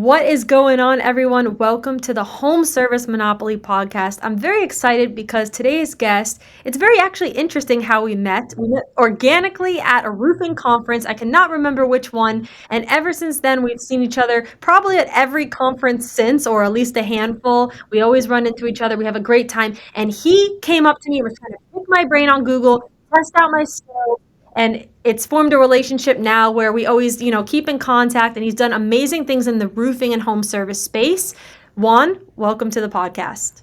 What is going on, everyone? Welcome to the Home Service Monopoly podcast. I'm very excited because today's guest, it's very actually interesting how we met. We met organically at a roofing conference. I cannot remember which one. And ever since then, we've seen each other probably at every conference since, or at least a handful. We always run into each other. We have a great time. And he came up to me and was trying to pick my brain on Google, test out my skills. And it's formed a relationship now where we always, keep in contact, and he's done amazing things in the roofing and home service space. Juan, welcome to the podcast.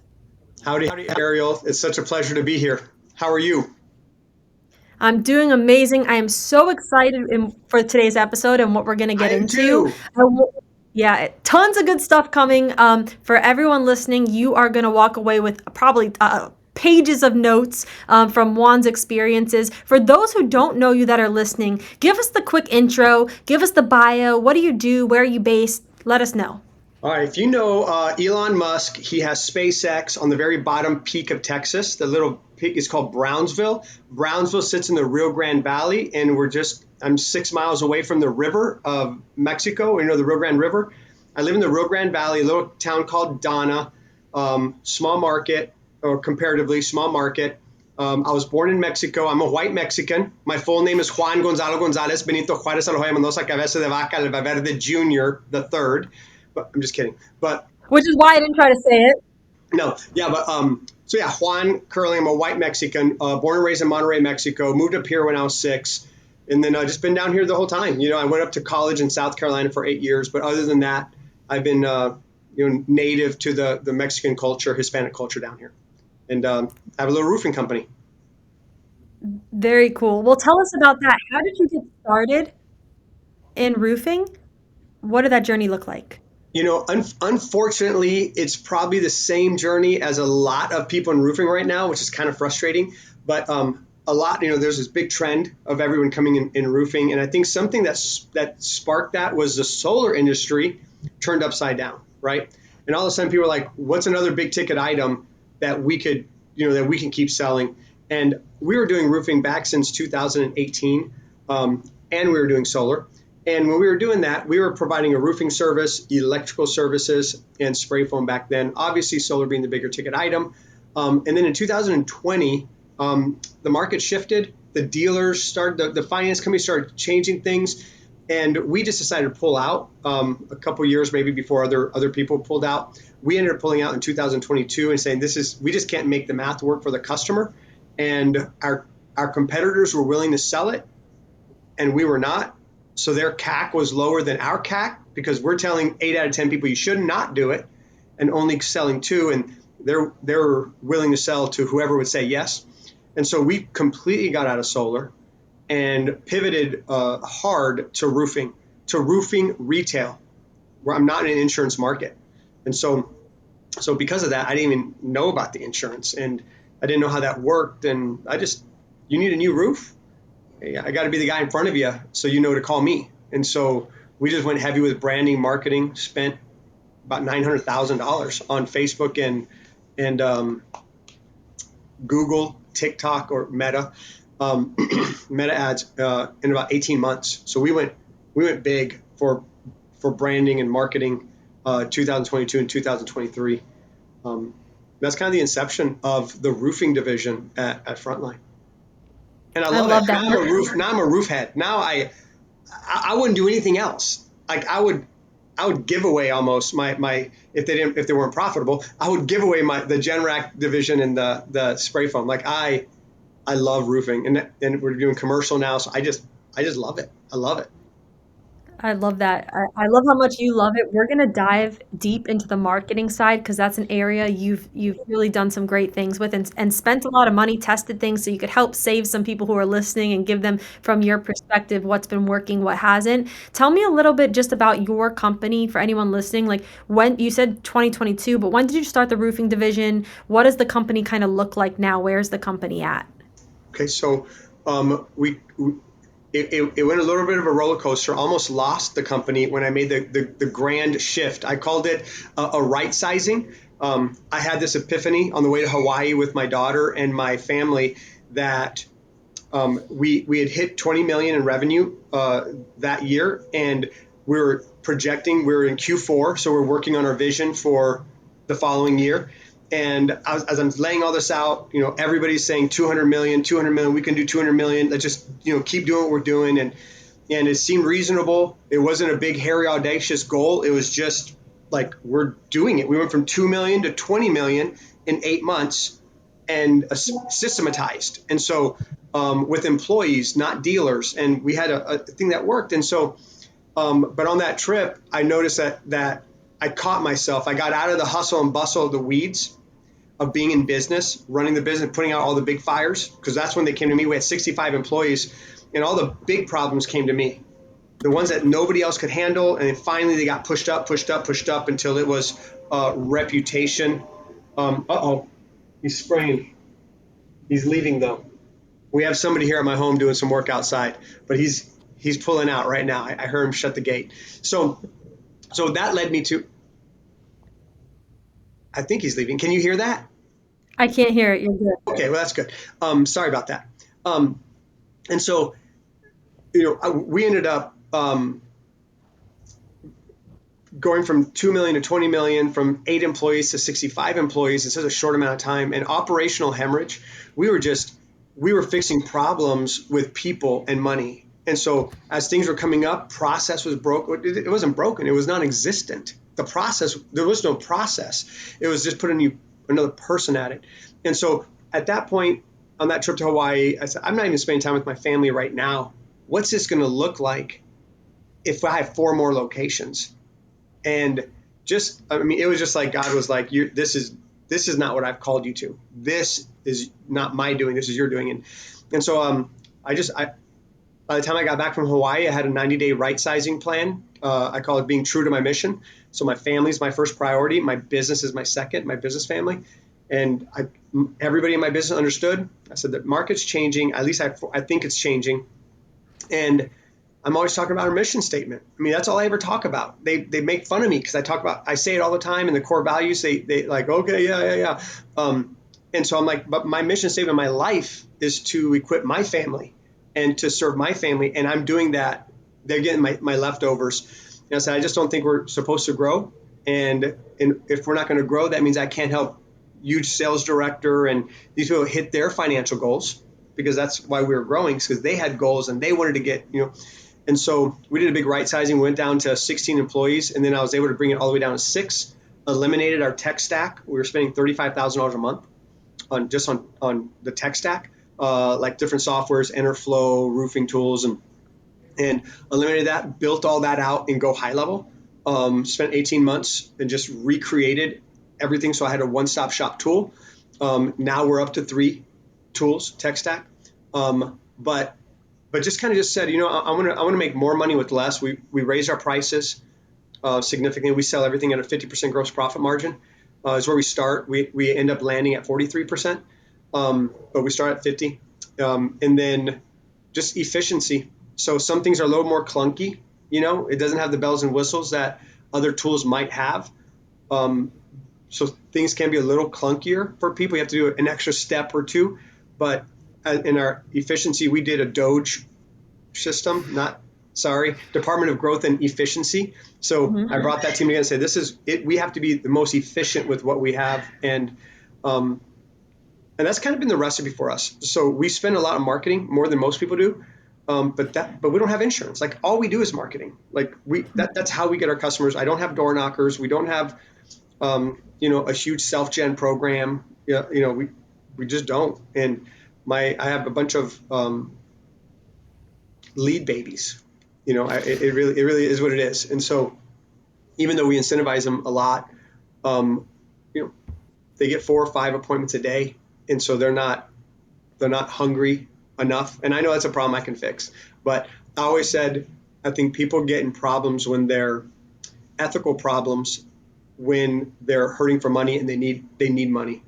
Howdy, Arielle. It's such a pleasure to be here. How are you? I'm doing amazing. I am so excited for today's episode and what we're going to get into. Yeah, tons of good stuff coming. For everyone listening, you are going to walk away with probably pages of notes from Juan's experiences. For those who don't know you that are listening, give us the quick intro, give us the bio. What do you do? Where are you based? Let us know. All right. If you know Elon Musk, he has SpaceX on the very bottom peak of Texas. The little peak is called Brownsville. Brownsville sits in the Rio Grande Valley, and I'm 6 miles away from the river of Mexico, the Rio Grande River. I live in the Rio Grande Valley, a little town called Donna, small market, or comparatively small market. I was born in Mexico. I'm a white Mexican. My full name is Juan Gonzalo Gonzalez Benito Juárez Aloja Mendoza Cabeza de Vaca Alvaverde Jr. the third. But I'm just kidding. Which is why I didn't try to say it. No, yeah, Juan Curling. I'm a white Mexican, born and raised in Monterrey, Mexico. Moved up here when I was 6, and then just been down here the whole time. I went up to college in South Carolina for 8 years, but other than that, I've been native to the Mexican culture, Hispanic culture down here. And I have a little roofing company. Very cool. Well, tell us about that. How did you get started in roofing? What did that journey look like? Unfortunately, it's probably the same journey as a lot of people in roofing right now, which is kind of frustrating. But a lot, there's this big trend of everyone coming in roofing. And I think something that sparked that was the solar industry turned upside down, right? And all of a sudden people are like, what's another big ticket item that we could, that we can keep selling? And we were doing roofing back since 2018, and we were doing solar. And when we were doing that, we were providing a roofing service, electrical services, and spray foam back then, obviously solar being the bigger ticket item. And then in 2020, the market shifted. The dealers started, the finance company started changing things. And we just decided to pull out a couple years maybe before other people pulled out. We ended up pulling out in 2022 and saying we just can't make the math work for the customer. And our competitors were willing to sell it, and we were not. So their CAC was lower than our CAC because we're telling 8 out of 10 people you should not do it, and only selling 2, and they're willing to sell to whoever would say yes. And so we completely got out of solar and pivoted hard to roofing retail, where I'm not in an insurance market. And so because of that, I didn't even know about the insurance, and I didn't know how that worked. And you need a new roof? I got to be the guy in front of you so you know to call me. And so we just went heavy with branding, marketing, spent about $900,000 on Facebook and Google, TikTok, or Meta ads in about 18 months. So we went big for branding and marketing 2022 and 2023. That's kind of the inception of the roofing division at Frontline. And I love that. Now I'm a roof head. Now I wouldn't do anything else. Like I would give away almost my if they weren't profitable, I would give away the Generac division and the spray foam. Like I love roofing, and we're doing commercial now, so I just love it. I love it. I love that. I love how much you love it. We're gonna dive deep into the marketing side because that's an area you've really done some great things with and spent a lot of money, tested things so you could help save some people who are listening and give them from your perspective what's been working, what hasn't. Tell me a little bit just about your company for anyone listening. Like when you said 2022, but when did you start the roofing division? What does the company kind of look like now? Where's the company at? Okay, so it went a little bit of a roller coaster. Almost lost the company when I made the grand shift. I called it a right sizing. I had this epiphany on the way to Hawaii with my daughter and my family that we had hit 20 million in revenue that year, and we're projecting, we're in Q4, so we're working on our vision for the following year. And as I'm laying all this out, everybody's saying 200 million, 200 million, we can do 200 million. Let's just, keep doing what we're doing. And it seemed reasonable. It wasn't a big, hairy, audacious goal. It was just like, we're doing it. We went from 2 million to 20 million in 8 months and systematized. And so with employees, not dealers, and we had a thing that worked. And so, but on that trip, I noticed that I caught myself. I got out of the hustle and bustle of the weeds of being in business, running the business, putting out all the big fires, because that's when they came to me. We had 65 employees, and all the big problems came to me, the ones that nobody else could handle. And then finally they got pushed up until it was reputation. He's spraying. He's leaving though. We have somebody here at my home doing some work outside, but he's pulling out right now. I heard him shut the gate. So that led me to, I think he's leaving. Can you hear that? I can't hear it. You're good. Okay, well, that's good. Sorry about that. And so, we ended up going from 2 million to 20 million, from 8 employees to 65 employees in such a short amount of time. And operational hemorrhage, we were fixing problems with people and money. And so as things were coming up, process was broken. It wasn't broken. It was non-existent. The process, there was no process. It was just putting another person at it. And so at that point on that trip to Hawaii, I said, I'm not even spending time with my family right now. What's this going to look like if I have 4 more locations? And it was just like God was like, this is not what I've called you to. This is not my doing. This is your doing. And so by the time I got back from Hawaii, I had a 90-day right-sizing plan. I call it being true to my mission. So my family is my first priority. My business is my second, my business family. And everybody in my business understood. I said, the market's changing. At least I think it's changing. And I'm always talking about our mission statement. I mean, that's all I ever talk about. They make fun of me because I say it all the time, and the core values, they like, okay, yeah. And so I'm like, but my mission statement, my life is to equip my family and to serve my family. And I'm doing that. They're getting my leftovers. And I said, I just don't think we're supposed to grow. And if we're not going to grow, that means I can't help huge sales director and these people hit their financial goals, because that's why we were growing, because they had goals and they wanted to get, And so we did a big right sizing. We went down to 16 employees, and then I was able to bring it all the way down to 6. Eliminated our tech stack. We were spending $35,000 a month on the tech stack, like different softwares, Enterflow, roofing tools, and eliminated that. Built all that out in Go High Level. Spent 18 months and just recreated everything. So I had a one-stop shop tool. Now we're up to 3 tools, tech stack. But just kind of just said, I want to make more money with less. We raised our prices significantly. We sell everything at a 50% gross profit margin. Is where we start. We end up landing at 43%, but we start at 50. And then just efficiency. So some things are a little more clunky. It doesn't have the bells and whistles that other tools might have. So things can be a little clunkier for people. You have to do an extra step or 2, but in our efficiency, we did a Doge system, Department of Growth and Efficiency. So I brought that team together and said, this is it. We have to be the most efficient with what we have. And that's kind of been the recipe for us. So we spend a lot on marketing, more than most people do. But we don't have insurance. Like, all we do is marketing. Like that's how we get our customers. I don't have door knockers. We don't have, a huge self-gen program. We just don't. And I have a bunch of lead babies. It really is what it is. And so even though we incentivize them a lot, they get 4 or 5 appointments a day, and so they're not hungry enough. And I know that's a problem I can fix. But I always said, I think people get in problems when they're ethical problems, when they're hurting for money and they need money.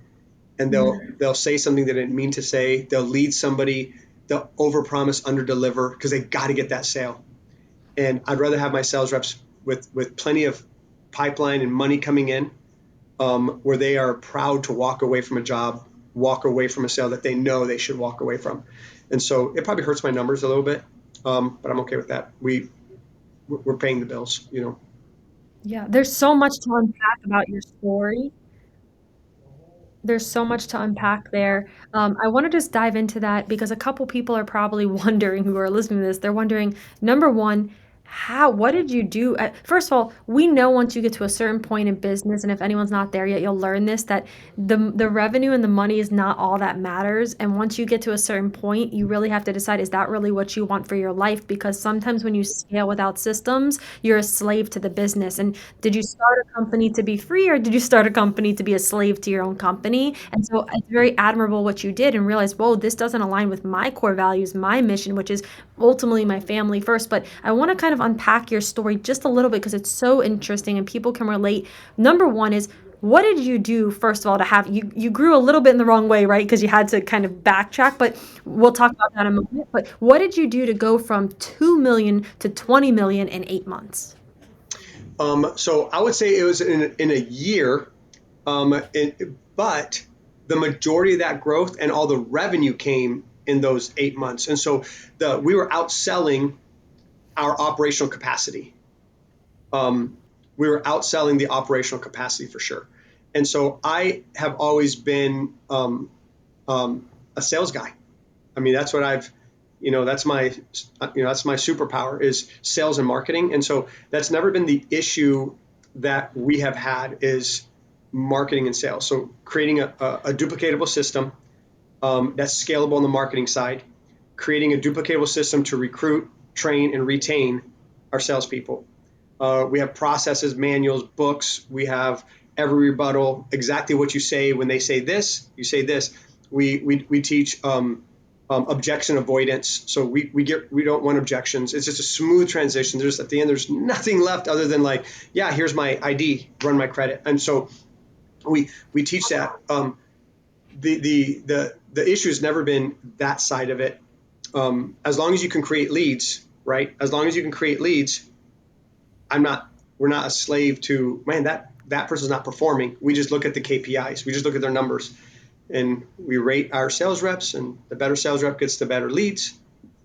And they'll say something they didn't mean to say. They'll lead somebody. They'll overpromise, underdeliver, because they got to get that sale. And I'd rather have my sales reps with plenty of pipeline and money coming in, where they are proud to walk away from a job, walk away from a sale that they know they should walk away from. And so it probably hurts my numbers a little bit, but I'm okay with that. we're paying the bills, you know. Yeah, there's so much to unpack about your story. There's so much to unpack there. I want to just dive into that because a couple people are probably wondering who are listening to this. They're wondering, number one, what did you do? First of all, we know once you get to a certain point in business, and if anyone's not there yet, you'll learn this, that the revenue and the money is not all that matters. And once you get to a certain point, you really have to decide, is that really what you want for your life? Because sometimes when you scale without systems, you're a slave to the business. And did you start a company to be free, or did you start a company to be a slave to your own company? And so it's very admirable what you did and realize, whoa, this doesn't align with my core values, my mission, which is ultimately my family first. But I want to kind of unpack your story just a little bit because it's so interesting and people can relate. Number one is, what did you do first of all to have you grew a little bit in the wrong way, right? Because you had to kind of backtrack, but we'll talk about that in a moment. But what did you do to go from 2 million to 20 million in 8 months? So I would say it was in a year, but the majority of that growth and all the revenue came in those 8 months. And so we were outselling our operational capacity. We were outselling the operational capacity for sure. And so I have always been a sales guy. I mean, that's what I've, that's that's my superpower is sales and marketing. And so that's never been the issue that we have had is marketing and sales. So creating a duplicatable system that's scalable on the marketing side, creating a duplicatable system to recruit, train, and retain our salespeople. We have processes, manuals, books. We have every rebuttal, exactly what you say when they say this, you say this. We teach objection avoidance. So we don't want objections. It's just a smooth transition. There's at the end, there's nothing left other than like, yeah, here's my ID, run my credit. And so we teach that. The issue has never been that side of it. As long as you can create leads, right? As long as you can create leads, we're not a slave to, man, that person's not performing. We just look at the KPIs. We just look at their numbers and we rate our sales reps, and the better sales rep gets the better leads.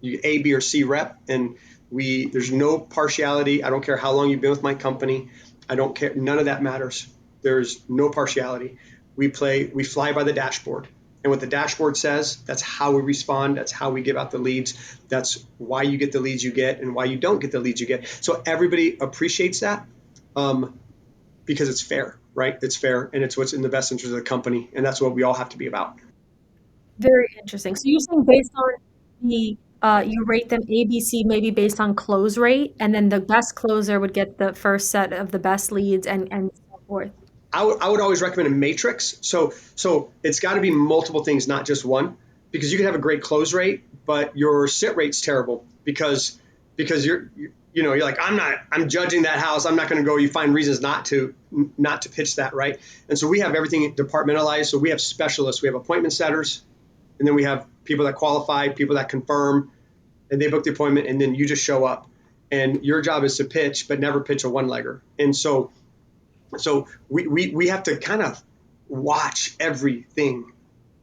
You A, B, or C rep, and there's no partiality. I don't care how long you've been with my company. I don't care. None of that matters. There's no partiality. We fly by the dashboard. And what the dashboard says, that's how we respond. That's how we give out the leads. That's why you get the leads you get and why you don't get the leads you get. So everybody appreciates that because it's fair, right? It's fair, and it's what's in the best interest of the company. And that's what we all have to be about. Very interesting. So you're saying based on you rate them A, B, C, maybe based on close rate, and then the best closer would get the first set of the best leads and so forth. I would always recommend a matrix. So it's got to be multiple things, not just one, because you can have a great close rate, but your sit rate's terrible because you're like, I'm judging that house. I'm not going to go. You find reasons not to pitch that, right? And so we have everything departmentalized. So we have specialists, we have appointment setters, and then we have people that qualify, people that confirm, and they book the appointment, and then you just show up. And your job is to pitch, but never pitch a one-legger. And so we have to kind of watch everything,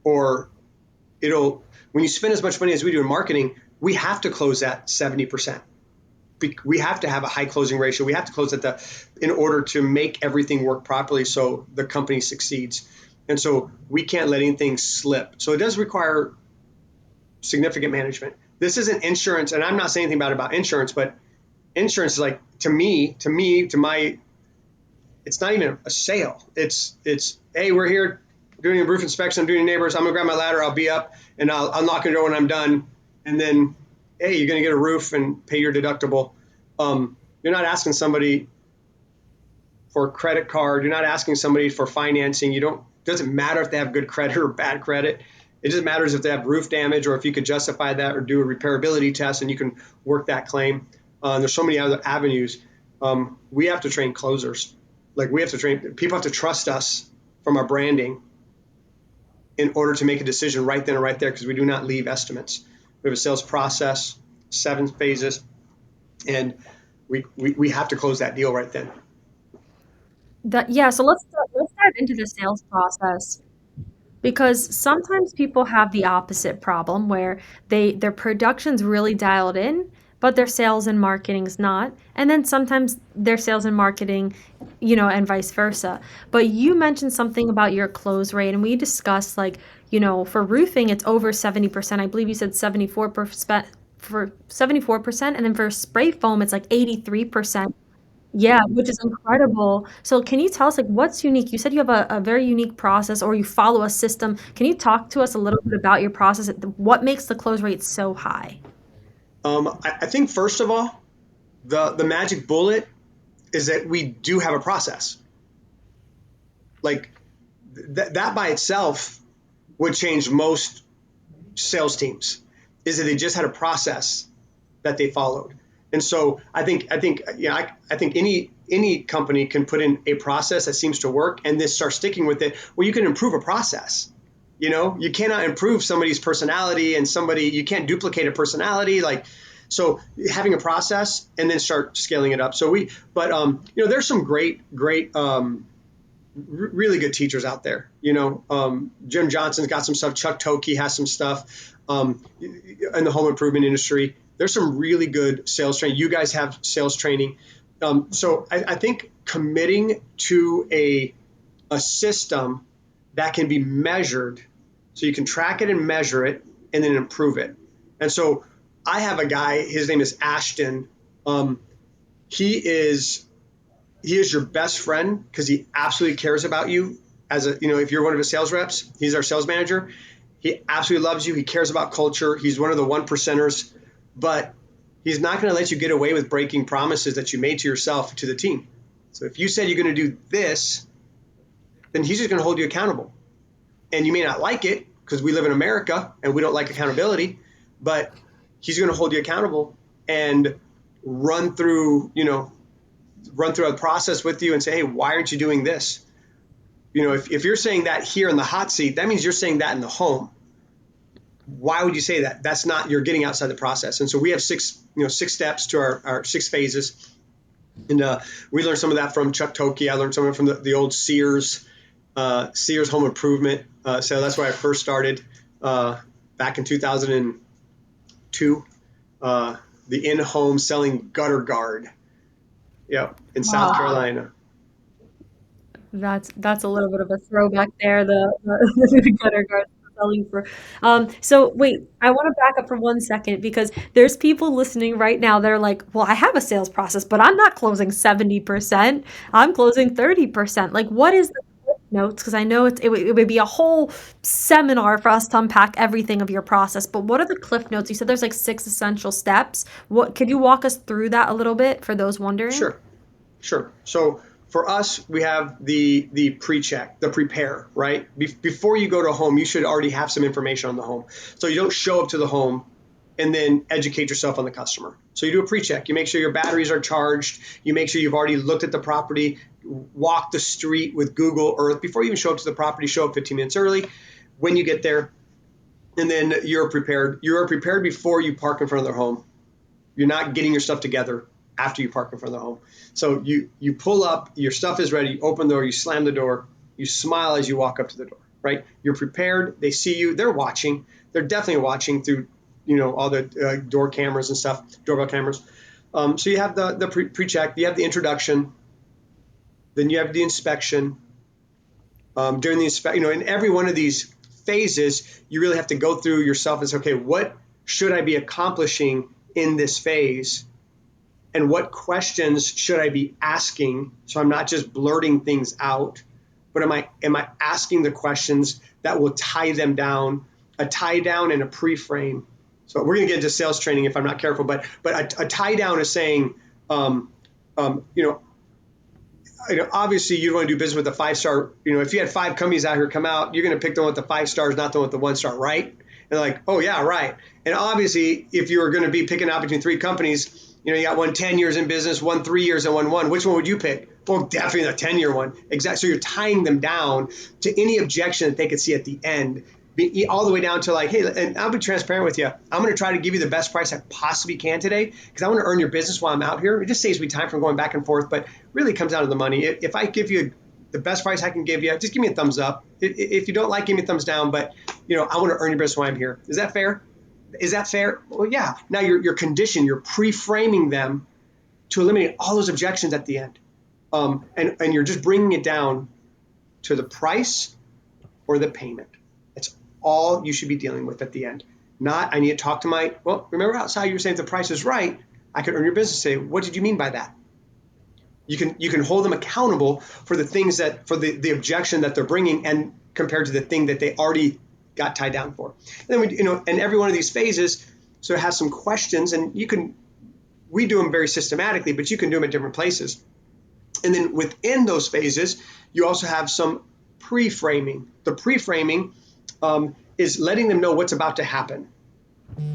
or when you spend as much money as we do in marketing, we have to close at 70%. We have to have a high closing ratio. We have to close in order to make everything work properly so the company succeeds. And so we can't let anything slip. So it does require significant management. This isn't insurance, and I'm not saying anything about insurance, but insurance is like, to my, it's not even a sale. It's hey, we're here doing a roof inspection. I'm doing your neighbors. I'm gonna grab my ladder. I'll be up, and I'll knock on the door when I'm done. And then, hey, you're gonna get a roof and pay your deductible. You're not asking somebody for a credit card. You're not asking somebody for financing. Doesn't matter if they have good credit or bad credit. It just matters if they have roof damage, or if you could justify that or do a repairability test and you can work that claim. There's so many other avenues. We have to train closers. Like, we have to train, people have to trust us from our branding in order to make a decision right then and right there, because we do not leave estimates. We have a sales process, 7 phases, and we have to close that deal right then. Yeah, so let's dive into the sales process. Because sometimes people have the opposite problem where their production's really dialed in, but their sales and marketing is not. And then sometimes their sales and marketing, and vice versa. But you mentioned something about your close rate, and we discussed like, for roofing, it's over 70%. I believe you said 74% for 74%, and then for spray foam, it's like 83%. Yeah, which is incredible. So can you tell us like what's unique? You said you have a very unique process or you follow a system. Can you talk to us a little bit about your process? What makes the close rate so high? I think first of all, the magic bullet is that we do have a process. Like that by itself would change most sales teams. Is that they just had a process that they followed. And so I think any company can put in a process that seems to work and then start sticking with it. Well, you can improve a process. You cannot improve somebody's personality and you can't duplicate a personality. So having a process and then start scaling it up. There's some great, really good teachers out there. Jim Johnson's got some stuff. Chuck Toki has some stuff in the home improvement industry. There's some really good sales training. You guys have sales training. So I think committing to a system that can be measured, so you can track it and measure it and then improve it. And so I have a guy, his name is Ashton. He is your best friend because he absolutely cares about you if you're one of his sales reps. He's our sales manager. He absolutely loves you. He cares about culture. He's one of the 1%ers, but he's not going to let you get away with breaking promises that you made to yourself, to the team. So if you said you're going to do this, then he's just going to hold you accountable. And you may not like it because we live in America and we don't like accountability, but he's going to hold you accountable and run through a process with you and say, hey, why aren't you doing this? If you're saying that here in the hot seat, that means you're saying that in the home. Why would you say that? That's not, you're getting outside the process. And so we have six steps to our 6 phases. And we learned some of that from Chuck Toki. I learned some of it from the old Sears home improvement. So that's where I first started back in 2002, the in-home selling gutter guard. Yeah, in South Wow. Carolina. That's a little bit of a throwback there, the gutter guards selling for so wait, I want to back up for 1 second because there's people listening right now that are like, well, I have a sales process, but I'm not closing 70%. I'm closing 30%. Like, what is the cliff notes? Because I know it would be a whole seminar for us to unpack everything of your process, but what are the cliff notes? You said there's like 6 essential steps. What could you walk us through that a little bit for those wondering? Sure. So for us, we have the pre-check, the prepare, right? Before you go to a home, you should already have some information on the home. So you don't show up to the home and then educate yourself on the customer. So you do a pre-check. You make sure your batteries are charged. You make sure you've already looked at the property, walk the street with Google Earth. Before you even show up to the property, show up 15 minutes early. When you get there, and then you're prepared. You are prepared before you park in front of their home. You're not getting your stuff together after you park in front of the home. So you pull up, your stuff is ready, you open the door, you slam the door, you smile as you walk up to the door, right? You're prepared. They see you. They're watching. They're definitely watching through, all the door cameras and stuff, doorbell cameras. So you have the pre-check, you have the introduction, then you have the inspection. During the inspection, in every one of these phases, you really have to go through yourself and say, okay, what should I be accomplishing in this phase? And what questions should I be asking? So I'm not just blurting things out, but am I asking the questions that will tie them down, a tie down and a pre-frame. So we're going to get into sales training if I'm not careful, but a tie down is saying, obviously you want to do business with a 5-star. If you had 5 companies out here come out, you're going to pick the one with the 5 stars, not the one with the 1-star, right? And they're like, oh yeah, right. And obviously, if you were going to be picking out between 3 companies, you got one 10 years in business, one 3 years, and one 1. Which one would you pick? Well, definitely the 10-year one. Exactly. So you're tying them down to any objection that they could see at the end, all the way down to like, hey, and I'll be transparent with you. I'm going to try to give you the best price I possibly can today because I want to earn your business while I'm out here. It just saves me time from going back and forth, but really comes down to the money. If I give you the best price I can give you, just give me a thumbs up. If you don't like, give me a thumbs down, but I want to earn your business while I'm here. Is that fair? Is that fair? Well, yeah. Now you're conditioned, you're pre-framing them to eliminate all those objections at the end. And you're just bringing it down to the price or the payment. That's all you should be dealing with at the end. Not, I need to talk to well, remember outside you were saying if the price is right, I could earn your business. Say, what did you mean by that? You can hold them accountable for the things for the objection that they're bringing and compared to the thing that they already got tied down for. And then and every one of these phases so it has some questions, and we do them very systematically, but you can do them at different places. And then within those phases, you also have some pre-framing. The pre-framing is letting them know what's about to happen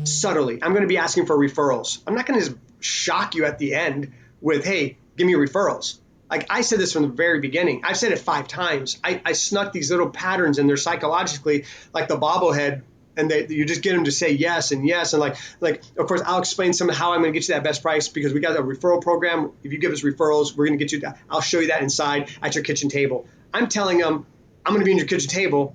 subtly. I'm going to be asking for referrals. I'm not going to just shock you at the end with, hey, give me referrals. Like I said this from the very beginning. I've said it 5 times. I snuck these little patterns in there psychologically, like the bobblehead, and you just get them to say yes and yes. And like of course, I'll explain some of how I'm going to get you that best price because we got a referral program. If you give us referrals, we're going to get you that. I'll show you that inside at your kitchen table. I'm telling them, I'm going to be in your kitchen table,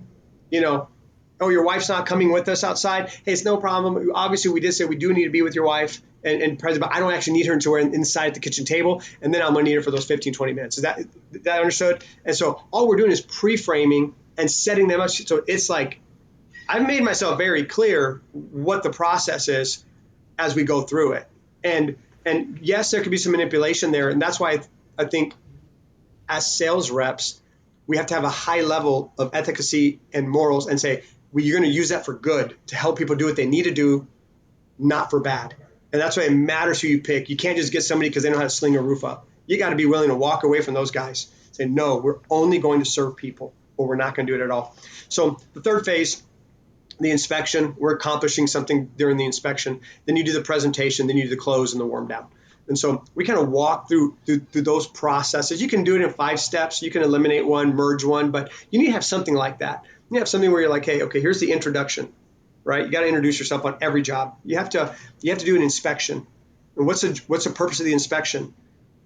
oh, your wife's not coming with us outside. Hey, it's no problem. Obviously, we did say we do need to be with your wife and present, but I don't actually need her until we're inside at the kitchen table, and then I'm going to need her for those 15, 20 minutes. Is that understood? And so all we're doing is pre-framing and setting them up. So it's like I've made myself very clear what the process is as we go through it. And yes, there could be some manipulation there, and that's why I think as sales reps, we have to have a high level of efficacy and morals and say, well, you're going to use that for good to help people do what they need to do, not for bad. And that's why it matters who you pick. You can't just get somebody because they know how to sling a roof up. You got to be willing to walk away from those guys. Say, no, we're only going to serve people, or we're not going to do it at all. So the third phase, the inspection, we're accomplishing something during the inspection. Then you do the presentation, then you do the close and the warm down. And so we kind of walk through those processes. You can do it in 5 steps. You can eliminate one, merge one, but you need to have something like that. You have something where you're like, hey, okay, here's the introduction, right? You got to introduce yourself on every job. You have to do an inspection. And what's the purpose of the inspection?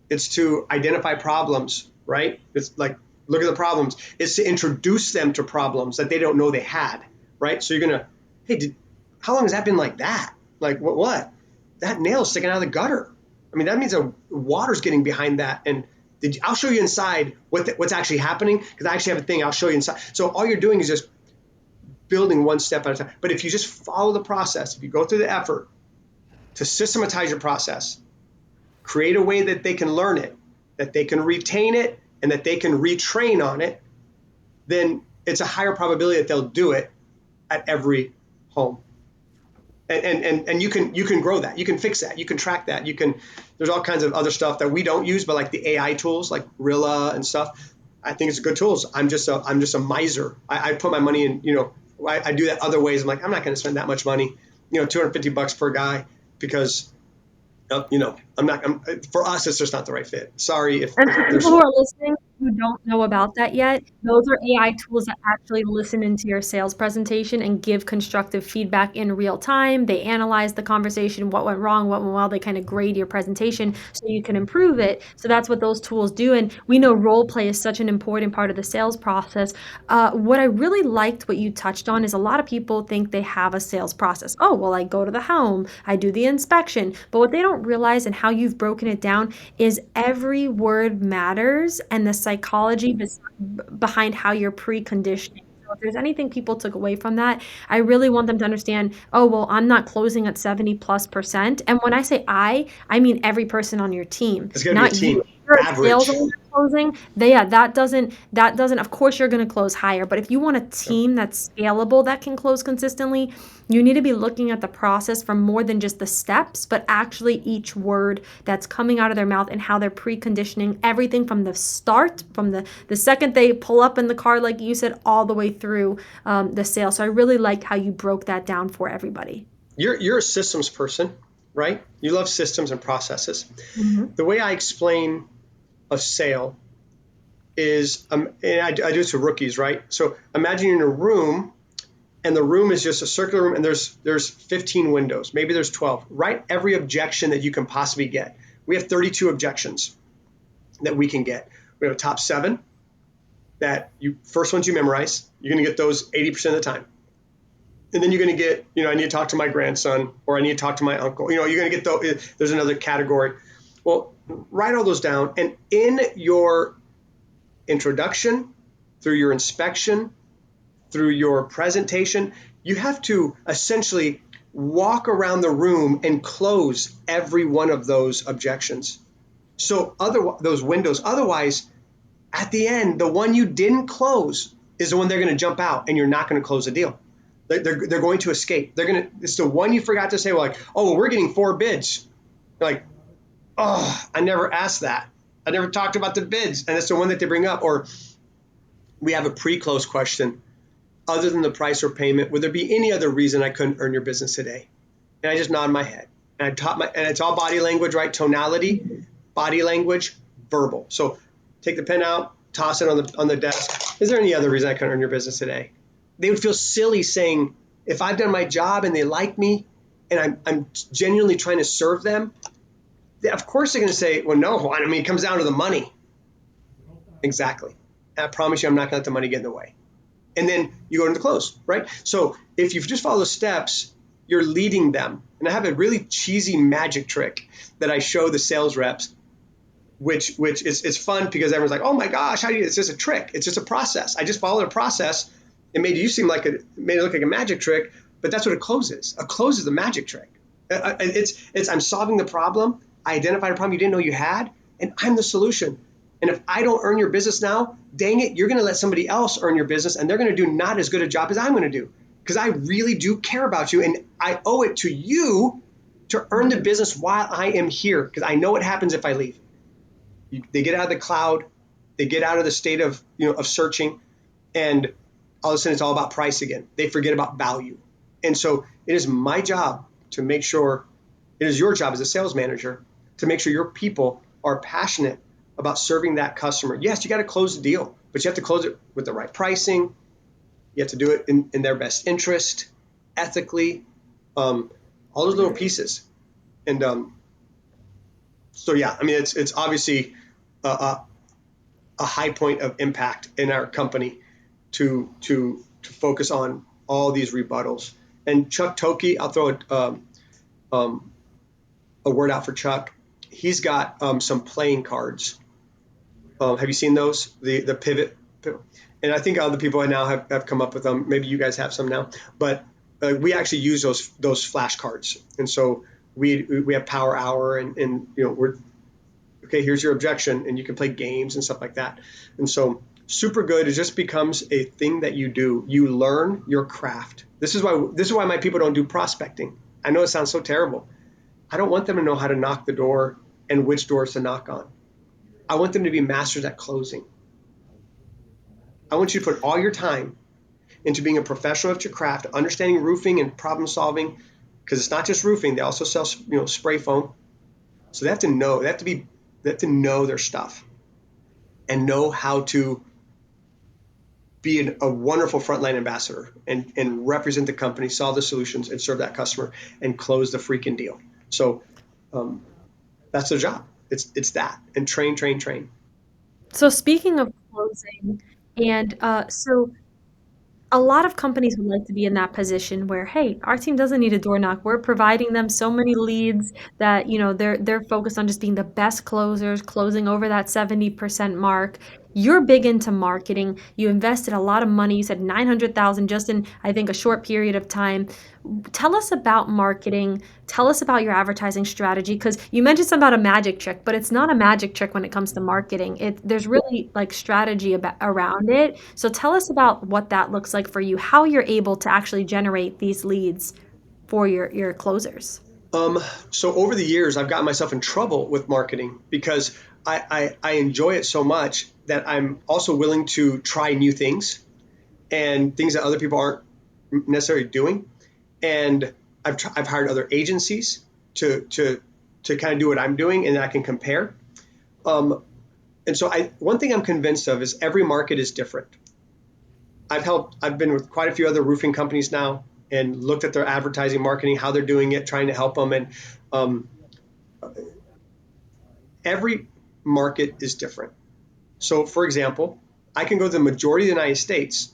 It's to identify problems, right? It's like, look at the problems. It's to introduce them to problems that they don't know they had, right? So you're going to, hey, how long has that been like that? Like what? That nail's sticking out of the gutter. I mean, that means the water's getting behind that. And I'll show you inside what's actually happening, because I actually have a thing. I'll show you inside. So all you're doing is just building one step at a time. But if you just follow the process, if you go through the effort to systematize your process, create a way that they can learn it, that they can retain it, and that they can retrain on it, then it's a higher probability that they'll do it at every home. And you can grow that. You can fix that. You can track that. There's all kinds of other stuff that we don't use, but like the AI tools like Rilla and stuff, I think it's good tools. I'm just a miser. I put my money in, I do that other ways. I'm like, I'm not going to spend that much money, $250 per guy, because for us, it's just not the right fit. Sorry if And for there's. people who are listening who don't know about that yet, those are AI tools that actually listen into your sales presentation and give constructive feedback in real time. They analyze the conversation, what went wrong, what went well. They kind of grade your presentation so you can improve it. So that's what those tools do. And we know role play is such an important part of the sales process. What I really liked what you touched on is a lot of people think they have a sales process. Oh, well, I go to the home, I do the inspection. But what they don't realize, and how you've broken it down, is every word matters, and the psychology behind how you're preconditioning. So if there's anything people took away from that, I really want them to understand, oh, well, I'm not closing at 70+%. And when I say I mean every person on your team, It's going to be a not you. team If you're a sales average. owner closing, that doesn't, of course you're going to close higher, but if you want a team that's scalable that can close consistently, you need to be looking at the process from more than just the steps, but actually each word that's coming out of their mouth and how they're preconditioning everything from the start, from the second they pull up in the car, like you said, all the way through the sale. So I really liked how you broke that down for everybody. You're a systems person, right? You love systems and processes. Mhm. The way I explain a sale is, and I do it to rookies, right? So imagine you're in a room, and the room is just a circular room, and there's 15 windows. Maybe there's 12. Write every objection that you can possibly get. We have 32 objections that we can get. We have a top 7 that first ones you memorize. You're going to get those 80% of the time. And then you're going to get, I need to talk to my grandson, or I need to talk to my uncle. You're going to get there's another category. Well, write all those down. And in your introduction, through your inspection, through your presentation, you have to essentially walk around the room and close every one of those objections. So those windows, otherwise, at the end, the one you didn't close is the one they're going to jump out, and you're not going to close the deal. They're going to escape. It's the one you forgot to say, well, like, oh, well, we're getting 4 bids. You're like, oh, I never asked that. I never talked about the bids. And it's the one that they bring up. Or we have a pre-close question. Other than the price or payment, would there be any other reason I couldn't earn your business today? And I just nod my head. And and it's all body language, right? Tonality, body language, verbal. So take the pen out, toss it on the desk. Is there any other reason I couldn't earn your business today? They would feel silly saying, if I've done my job and they like me and I'm genuinely trying to serve them, of course they're going to say, well, no, I mean, it comes down to the money. Exactly. And I promise you, I'm not going to let the money get in the way. And then you go into the close, right? So if you just follow the steps, you're leading them. And I have a really cheesy magic trick that I show the sales reps, which is it's fun because everyone's like, oh my gosh, how do you? It's just a trick. It's just a process. I just followed a process. It made it look like a magic trick, but that's what a close is. A close is a magic trick. It's I'm solving the problem. I identified a problem you didn't know you had, and I'm the solution. And if I don't earn your business now, dang it, you're going to let somebody else earn your business, and they're going to do not as good a job as I'm going to do, because I really do care about you, and I owe it to you to earn the business while I am here, because I know what happens if I leave. They get out of the cloud, they get out of the state of searching, and all of a sudden it's all about price again. They forget about value. And so it is my job to make sure, it is your job as a sales manager to make sure your people are passionate about serving that customer. Yes, you got to close the deal, but you have to close it with the right pricing. You have to do it in their best interest, ethically, all those little pieces. And so, yeah, I mean, it's obviously a high point of impact in our company to focus on all these rebuttals. And Chuck Toki, I'll throw a word out for Chuck. He's got some playing cards. Have you seen those? The pivot. And I think other people now have come up with them. Maybe you guys have some now. But we actually use those flashcards. And so we have Power Hour, and we're okay. Here's your objection, and you can play games and stuff like that. And so super good. It just becomes a thing that you do. You learn your craft. This is why my people don't do prospecting. I know it sounds so terrible. I don't want them to know how to knock the door and which doors to knock on. I want them to be masters at closing. I want you to put all your time into being a professional at your craft, understanding roofing and problem solving, because it's not just roofing. They also sell, spray foam. So they have to know. They have to know their stuff and know how to be a wonderful frontline ambassador and represent the company, solve the solutions, and serve that customer and close the freaking deal. So that's their job. It's that, and train. So speaking of closing, and so a lot of companies would like to be in that position where, hey, our team doesn't need a door knock. We're providing them so many leads that, they're focused on just being the best closers, closing over that 70% mark. You're big into marketing. You invested a lot of money. You said 900,000 just in, I think, a short period of time. Tell us about marketing. Tell us about your advertising strategy, because you mentioned something about a magic trick, but it's not a magic trick when it comes to marketing. There's really like strategy around it. So tell us about what that looks like for you, how you're able to actually generate these leads for your closers. So over the years, I've gotten myself in trouble with marketing because I enjoy it so much that I'm also willing to try new things and things that other people aren't necessarily doing. And I've hired other agencies to kind of do what I'm doing, and I can compare. And so one thing I'm convinced of is every market is different. I've been with quite a few other roofing companies now and looked at their advertising, marketing, how they're doing it, trying to help them. And every market is different. So for example, I can go to the majority of the United States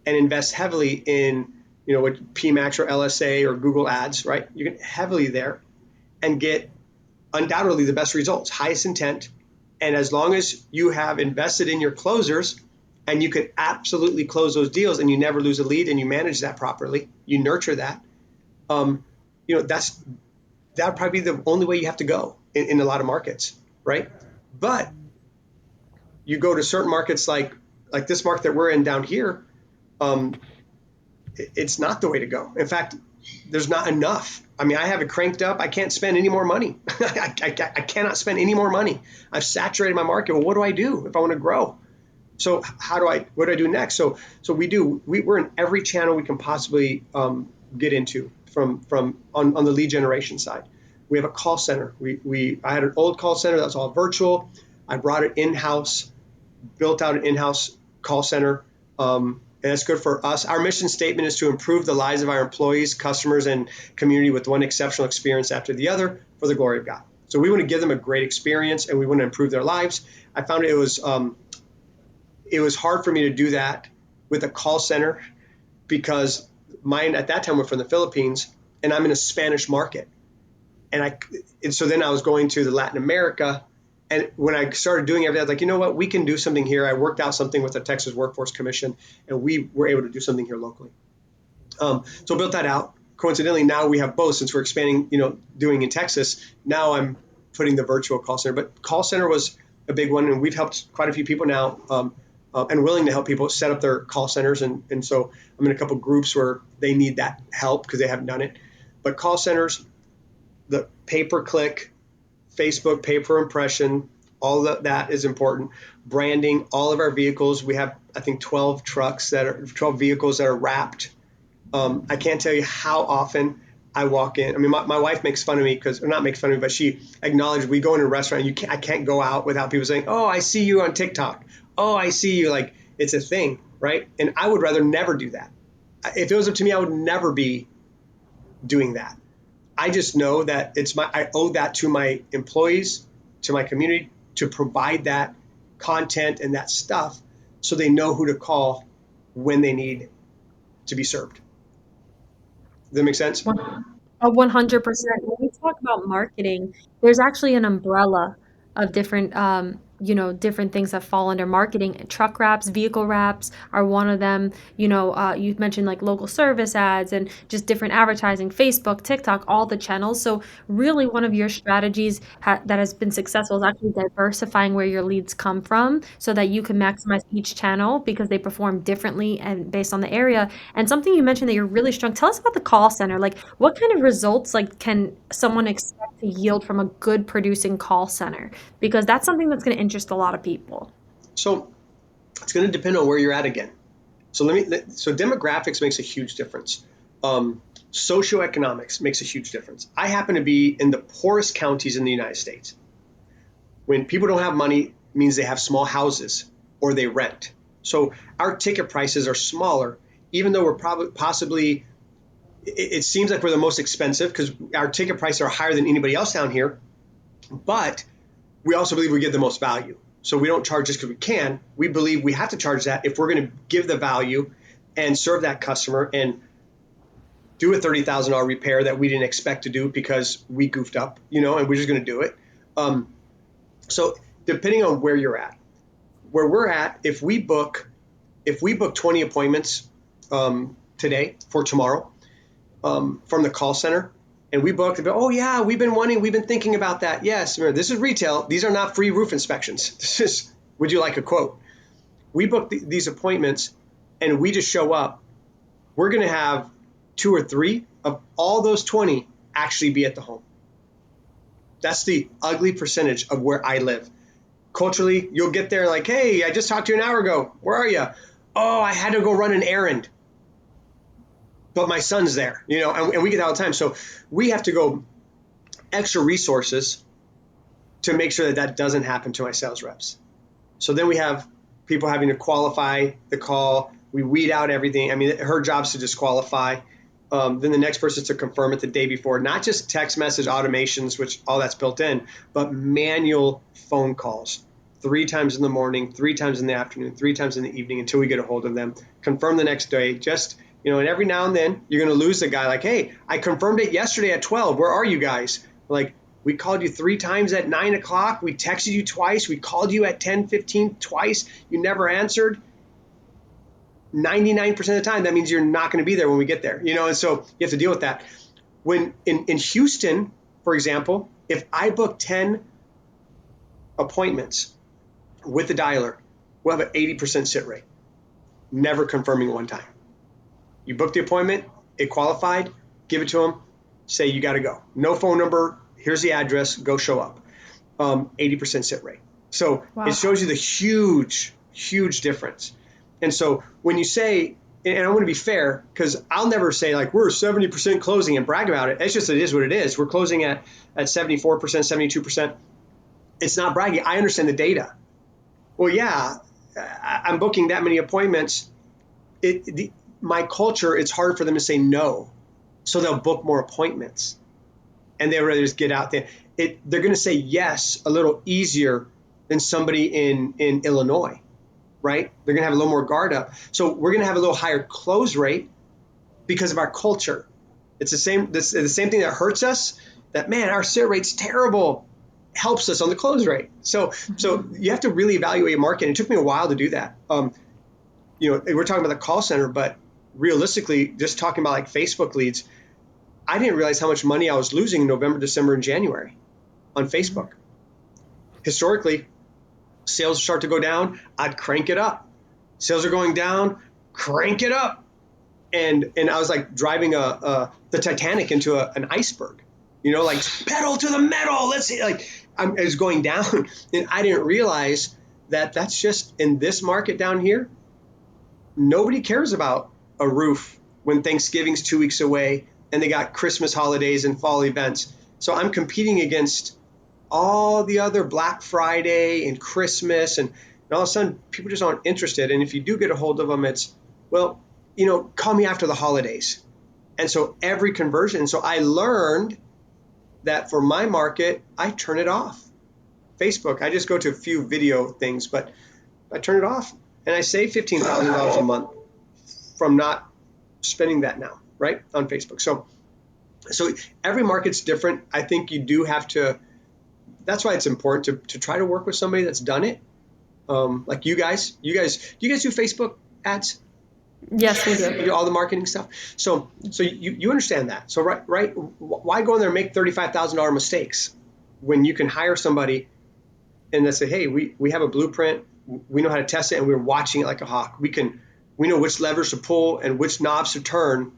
and invest heavily in with PMAX or LSA or Google Ads, right? You can heavily there and get undoubtedly the best results, highest intent. And as long as you have invested in your closers and you can absolutely close those deals and you never lose a lead and you manage that properly, you nurture that, um, that would probably be the only way you have to go in a lot of markets, right? But you go to certain markets like this market that we're in down here, um, it's not the way to go. In fact, there's not enough. I mean, I have it cranked up. I can't spend any more money. I cannot spend any more money. I've saturated my market. Well, what do I do if I want to grow? So what do I do next? So we're in every channel we can possibly get into from on the lead generation side. We have a call center. I had an old call center that was all virtual. I brought it in-house, built out an in-house call center. And that's good for us. Our mission statement is to improve the lives of our employees, customers, and community with one exceptional experience after the other for the glory of God. So we want to give them a great experience and we want to improve their lives. I found it was hard for me to do that with a call center because mine at that time were from the Philippines and I'm in a Spanish market. And so then I was going to the Latin America. And when I started doing everything, I was like, you know what, we can do something here. I worked out something with the Texas Workforce Commission, and we were able to do something here locally. So built that out. Coincidentally, now we have both since we're expanding, doing in Texas. Now I'm putting the virtual call center. But call center was a big one, and we've helped quite a few people now and willing to help people set up their call centers. And so I'm in a couple groups where they need that help because they haven't done it. But call centers, the pay-per-click, Facebook pay-per impression, all of that is important. Branding, all of our vehicles. We have, I think, 12 vehicles that are wrapped. I can't tell you how often I walk in. I mean, my wife makes fun of me or not makes fun of me, but she acknowledged we go in a restaurant. I can't go out without people saying, "Oh, I see you on TikTok. Oh, I see you." Like it's a thing, right? And I would rather never do that. If it was up to me, I would never be doing that. I just know that I owe that to my employees, to my community, to provide that content and that stuff so they know who to call when they need to be served. Does that make sense? 100%. When we talk about marketing, there's actually an umbrella of different, different things that fall under marketing. Truck wraps, vehicle wraps are one of them. You mentioned like local service ads and just different advertising, Facebook, TikTok, all the channels. So really one of your strategies that has been successful is actually diversifying where your leads come from so that you can maximize each channel because they perform differently and based on the area. And something you mentioned that you're really strong. Tell us about the call center. Like, what kind of results like can someone expect to yield from a good producing call center? Because that's something that's going to interest a lot of people. So it's going to depend on where you're at again. So demographics makes a huge difference. Socioeconomics makes a huge difference. I happen to be in the poorest counties in the United States. When people don't have money, it means they have small houses or they rent. So our ticket prices are smaller, even though we're probably possibly, it seems like we're the most expensive because our ticket prices are higher than anybody else down here. But we also believe we give the most value. So we don't charge just because we can. We believe we have to charge that if we're going to give the value and serve that customer and do a $30,000 repair that we didn't expect to do because we goofed up, and we're just going to do it. So depending on where you're at, where we're at, if we book 20 appointments today for tomorrow from the call center, and we booked, oh yeah, we've been thinking about that. Yes, this is retail. These are not free roof inspections. This is, would you like a quote? We book these appointments and we just show up. We're going to have 2 or 3 of all those 20 actually be at the home. That's the ugly percentage of where I live. Culturally, you'll get there like, hey, I just talked to you an hour ago. Where are you? Oh, I had to go run an errand. But my son's there, and we get that all the time. So we have to go extra resources to make sure that doesn't happen to my sales reps. So then we have people having to qualify the call. We weed out everything. I mean, her job's to disqualify. Then the next person is to confirm it the day before, not just text message automations, which all that's built in, but manual phone calls 3 times in the morning, 3 times in the afternoon, 3 times in the evening until we get a hold of them. Confirm the next day. Just And every now and then you're going to lose a guy like, hey, I confirmed it yesterday at 12. Where are you guys? Like, we called you 3 times at 9 o'clock. We texted you twice. We called you at 10:15 twice. You never answered. 99% of the time, that means you're not going to be there when we get there, and so you have to deal with that. When in Houston, for example, if I book 10 appointments with the dialer, we'll have an 80% sit rate, never confirming one time. You book the appointment, it qualified, give it to them, say you got to go. No phone number, here's the address, go show up. 80% sit rate. So Wow. It shows you the huge, huge difference. And so when you say, and I want to be fair, because I'll never say like we're 70% closing and brag about it. It's just, it is what it is. We're closing at 74%, 72%. It's not bragging. I understand the data. Well, yeah, I'm booking that many appointments. My culture, it's hard for them to say no. So they'll book more appointments and they'd rather just get out there. They're going to say yes a little easier than somebody in Illinois, right? They're going to have a little more guard up. So we're going to have a little higher close rate because of our culture. It's the same thing that hurts us, that, man, our sit rate's terrible, helps us on the close rate. So you have to really evaluate your market. It took me a while to do that. We're talking about the call center, but realistically, just talking about like Facebook leads, I didn't realize how much money I was losing in November, December, and January on Facebook. Historically, sales start to go down, I'd crank it up. Sales are going down, crank it up. And I was like driving the Titanic into an iceberg, like pedal to the metal. Let's see, like it was going down. And I didn't realize that that's just in this market down here. Nobody cares about a roof when Thanksgiving's 2 weeks away and they got Christmas holidays and fall events. So I'm competing against all the other Black Friday and Christmas, and all of a sudden people just aren't interested. And if you do get a hold of them, it's, well, call me after the holidays. And so every conversion. So I learned that for my market, I turn it off. Facebook, I just go to a few video things, but I turn it off and I save $15,000 a month from not spending that now, right, on Facebook. So every market's different. I think you do have to, that's why it's important to try to work with somebody that's done it. Like you guys, do you guys do Facebook ads? Yes, we do. You do all the marketing stuff. So you understand that. So right, why go in there and make $35,000 mistakes when you can hire somebody and they say, hey, we have a blueprint, we know how to test it, and we're watching it like a hawk. We know which levers to pull and which knobs to turn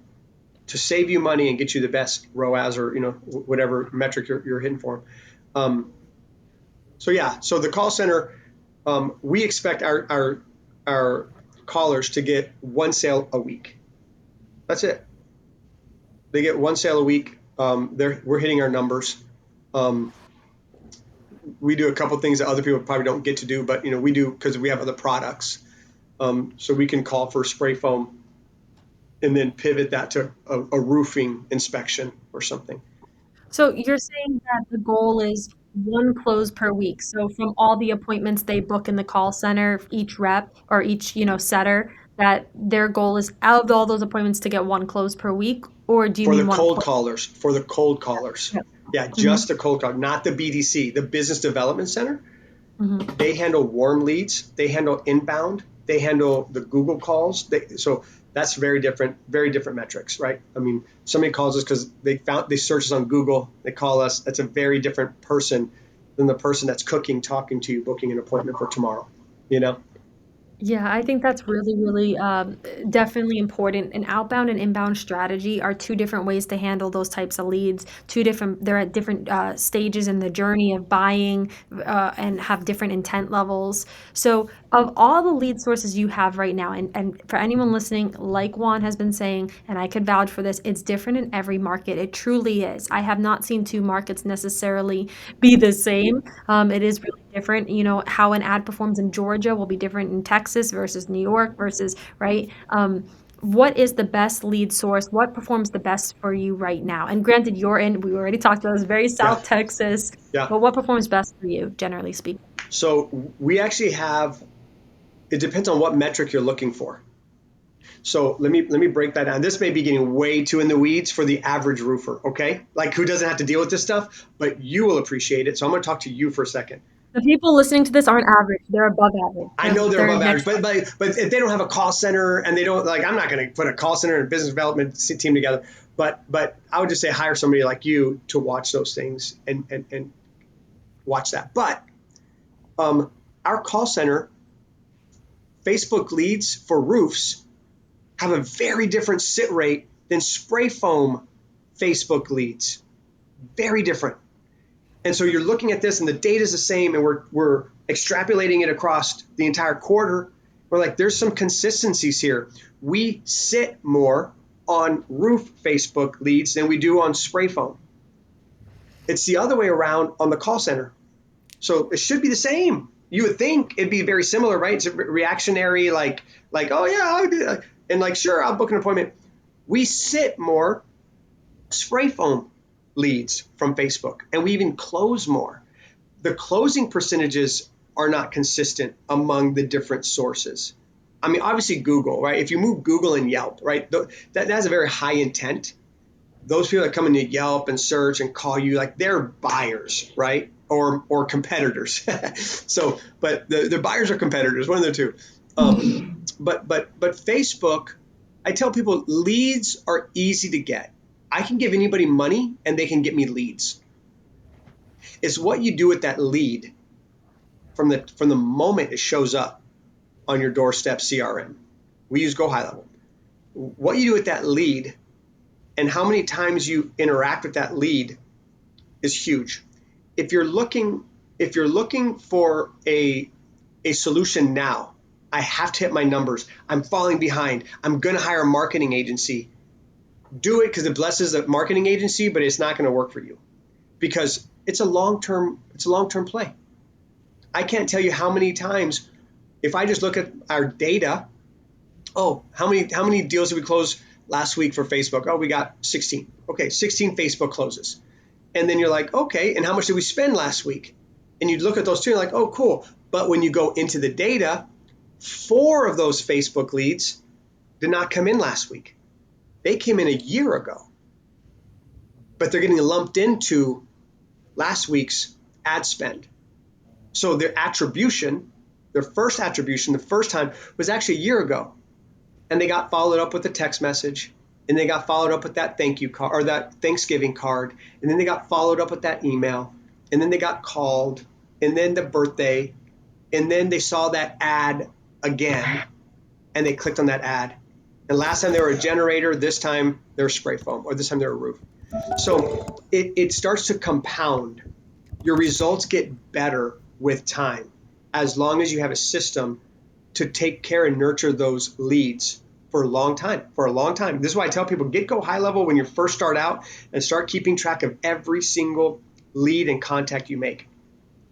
to save you money and get you the best ROAS or whatever metric you're hitting for. So the call center, we expect our callers to get one sale a week. That's it. They get one sale a week. We're hitting our numbers. We do a couple things that other people probably don't get to do, but we do because we have other products. So we can call for spray foam and then pivot that to a roofing inspection or something. So you're saying that the goal is one close per week. So from all the appointments they book in the call center, each rep or each, setter, that their goal is out of all those appointments to get one close per week, or do you For the mean one cold close? callers, yeah, just the cold call, not the BDC, the Business Development Center. Mm-hmm. They handle warm leads, they handle inbound, they handle the Google calls. So that's very different metrics, right? I mean, somebody calls us because they search us on Google, they call us. That's a very different person than the person that's cooking, talking to you, booking an appointment for tomorrow. Yeah, I think that's really, really definitely important. An outbound and inbound strategy are two different ways to handle those types of leads. They're at different stages in the journey of buying and have different intent levels. So, of all the lead sources you have right now, and for anyone listening, like Juan has been saying, and I could vouch for this, it's different in every market. It truly is. I have not seen two markets necessarily be the same. It is really different. How an ad performs in Georgia will be different in Texas versus New York versus, right? What is the best lead source? What performs the best for you right now? And granted, we already talked about this, very Yeah, South Texas, yeah. but what performs best for you, generally speaking? So we actually have. It depends on what metric you're looking for. So let me break that down. This may be getting way too in the weeds for the average roofer, okay? Like who doesn't have to deal with this stuff, but you will appreciate it. So I'm going to talk to you for a second. The people listening to this aren't average. They're above average. I know they're They're above average, next but if they don't have a call center and they don't like, I'm not going to put a call center and a business development team together. But I would just say hire somebody like you to watch those things and watch that. But our call center, Facebook leads for roofs have a very different sit rate than spray foam Facebook leads. Very different. And so you're looking at this and the data is the same and we're extrapolating it across the entire quarter. We're like, there's some consistencies here. We sit more on roof Facebook leads than we do on spray foam. It's the other way around on the call center. So it should be the same. You would think it'd be very similar, right? It's a reactionary, oh yeah, I'll do that. And like, sure, I'll book an appointment. We sit more spray foam leads from Facebook, and we even close more. The closing percentages are not consistent among the different sources. I mean, obviously Google, right? If you move Google and Yelp, right, that has a very high intent. Those people that come into Yelp and search and call you, like they're buyers, right? Or competitors. So, but the buyers or competitors, one of the two. But Facebook, I tell people leads are easy to get. I can give anybody money and they can get me leads. It's what you do with that lead from the moment it shows up on your doorstep CRM. We use Go High Level. What you do with that lead and how many times you interact with that lead is huge. If you're looking for a solution now, I have to hit my numbers. I'm falling behind. I'm going to hire a marketing agency. Do it because it blesses the marketing agency, but it's not going to work for you because it's a long-term play. I can't tell you how many times, if I just look at our data, how many deals did we close last week for Facebook? Oh, we got 16. Okay, 16 Facebook closes. And then you're like, okay, and how much did we spend last week? And you look at those two, you're like, oh, cool. But when you go into the data, 4 of those Facebook leads did not come in last week. They came in a year ago. But they're getting lumped into last week's ad spend. So their attribution, their first attribution, the first time was actually a year ago. And they got followed up with a text message. And they got followed up with that thank you card or that Thanksgiving card. And then they got followed up with that email. And then they got called. And then the birthday. And then they saw that ad again. And they clicked on that ad. And last time they were a generator, this time they're spray foam, or this time they're a roof. So it starts to compound. Your results get better with time as long as you have a system to take care and nurture those leads for a long time. This is why I tell people, Go High Level when you first start out and start keeping track of every single lead and contact you make.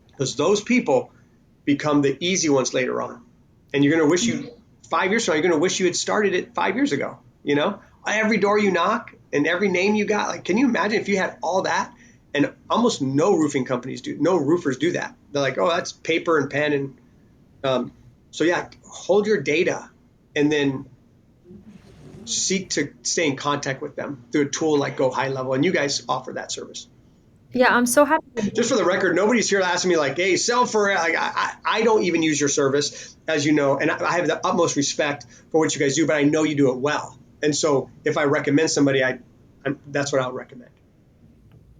Because those people become the easy ones later on. And you're going to wish 5 years from now, you're going to wish you had started it 5 years ago. You know, every door you knock and every name you got, like, can you imagine if you had all that? And almost no roofers do that. They're like, oh, that's paper and pen. And so yeah, hold your data and then seek to stay in contact with them through a tool like Go High Level. And you guys offer that service. Yeah, I'm so happy. Just for the record, nobody's here asking me like, hey, sell for it. Like, I don't even use your service, as you know, and I have the utmost respect for what you guys do, but I know you do it well. And so if I recommend somebody, that's what I'll recommend.